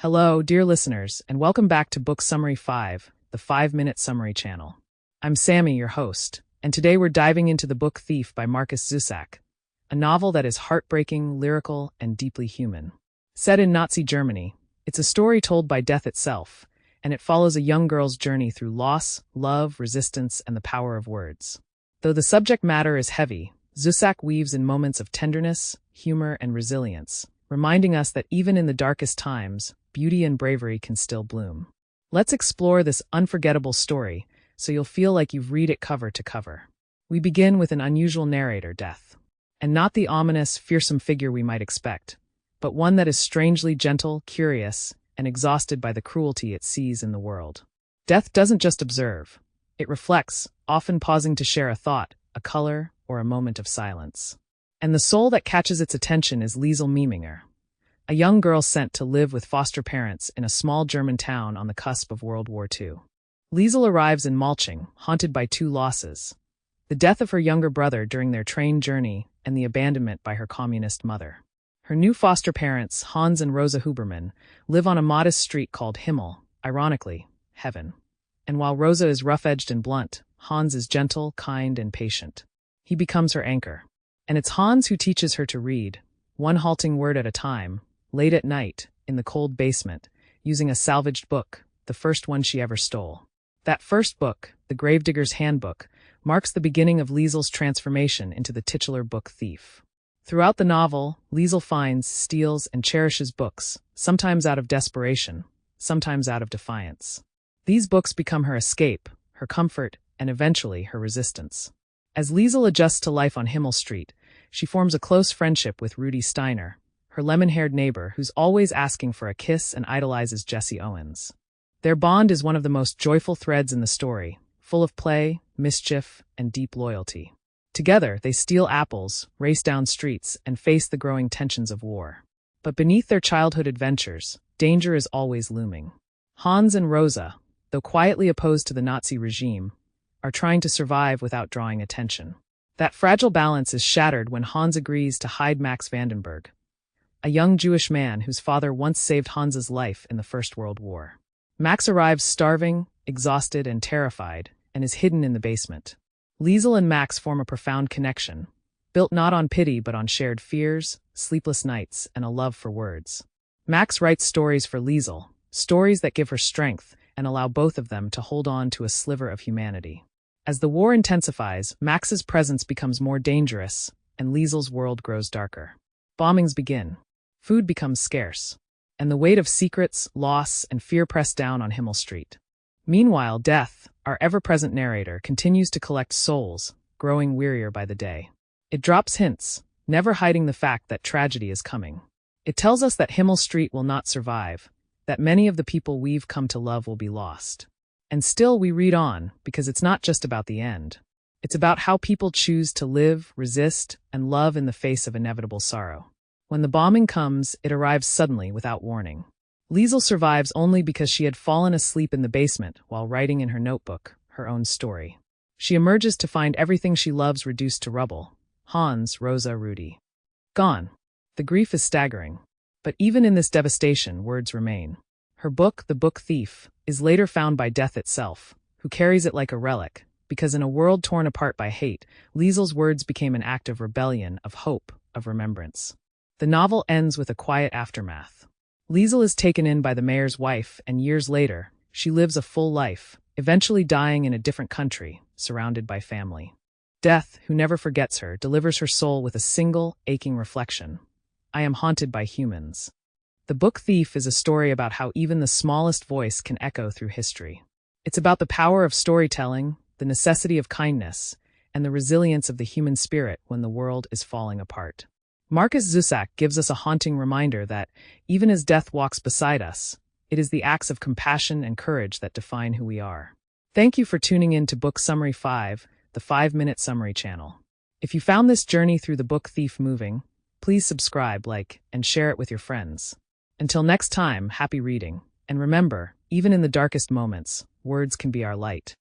Hello, dear listeners, and welcome back to Book Summary 5, the 5-Minute Summary channel. I'm Sammy, your host, and today we're diving into The Book Thief by Markus Zusak, a novel that is heartbreaking, lyrical, and deeply human. Set in Nazi Germany, it's a story told by death itself, and it follows a young girl's journey through loss, love, resistance, and the power of words. Though the subject matter is heavy, Zusak weaves in moments of tenderness, humor, and resilience, reminding us that even in the darkest times, beauty and bravery can still bloom. Let's explore this unforgettable story so you'll feel like you've read it cover to cover. We begin with an unusual narrator, Death. And not the ominous, fearsome figure we might expect, but one that is strangely gentle, curious, and exhausted by the cruelty it sees in the world. Death doesn't just observe. It reflects, often pausing to share a thought, a color, or a moment of silence. And the soul that catches its attention is Liesel Meminger, a young girl sent to live with foster parents in a small German town on the cusp of World War II. Liesel arrives in Malching, haunted by two losses: the death of her younger brother during their train journey and the abandonment by her communist mother. Her new foster parents, Hans and Rosa Hubermann, live on a modest street called Himmel, ironically, heaven. And while Rosa is rough-edged and blunt, Hans is gentle, kind, and patient. He becomes her anchor. And it's Hans who teaches her to read, one halting word at a time, late at night, in the cold basement, using a salvaged book, the first one she ever stole. That first book, The Gravedigger's Handbook, marks the beginning of Liesel's transformation into the titular book thief. Throughout the novel, Liesel finds, steals, and cherishes books, sometimes out of desperation, sometimes out of defiance. These books become her escape, her comfort, and eventually her resistance. As Liesel adjusts to life on Himmel Street, she forms a close friendship with Rudy Steiner, her lemon-haired neighbor who's always asking for a kiss and idolizes Jesse Owens. Their bond is one of the most joyful threads in the story, full of play, mischief, and deep loyalty. Together, they steal apples, race down streets, and face the growing tensions of war. But beneath their childhood adventures, danger is always looming. Hans and Rosa, though quietly opposed to the Nazi regime, are trying to survive without drawing attention. That fragile balance is shattered when Hans agrees to hide Max Vandenberg, a young Jewish man whose father once saved Hans's life in the First World War. Max arrives starving, exhausted, and terrified, and is hidden in the basement. Liesel and Max form a profound connection, built not on pity but on shared fears, sleepless nights, and a love for words. Max writes stories for Liesel, stories that give her strength and allow both of them to hold on to a sliver of humanity. As the war intensifies, Max's presence becomes more dangerous, and Liesel's world grows darker. Bombings begin. Food becomes scarce, and the weight of secrets, loss, and fear press down on Himmel Street. Meanwhile, Death, our ever-present narrator, continues to collect souls, growing wearier by the day. It drops hints, never hiding the fact that tragedy is coming. It tells us that Himmel Street will not survive, that many of the people we've come to love will be lost. And still we read on, because it's not just about the end. It's about how people choose to live, resist, and love in the face of inevitable sorrow. When the bombing comes, it arrives suddenly without warning. Liesel survives only because she had fallen asleep in the basement while writing in her notebook her own story. She emerges to find everything she loves reduced to rubble: Hans, Rosa, Rudy. Gone. The grief is staggering. But even in this devastation, words remain. Her book, The Book Thief, is later found by Death itself, who carries it like a relic, because in a world torn apart by hate, Liesel's words became an act of rebellion, of hope, of remembrance. The novel ends with a quiet aftermath. Liesel is taken in by the mayor's wife, and years later, she lives a full life, eventually dying in a different country, surrounded by family. Death, who never forgets her, delivers her soul with a single, aching reflection: I am haunted by humans. The Book Thief is a story about how even the smallest voice can echo through history. It's about the power of storytelling, the necessity of kindness, and the resilience of the human spirit when the world is falling apart. Markus Zusak gives us a haunting reminder that, even as death walks beside us, it is the acts of compassion and courage that define who we are. Thank you for tuning in to Book Summary 5, the 5-Minute Summary channel. If you found this journey through the Book Thief moving, please subscribe, like, and share it with your friends. Until next time, happy reading. And remember, even in the darkest moments, words can be our light.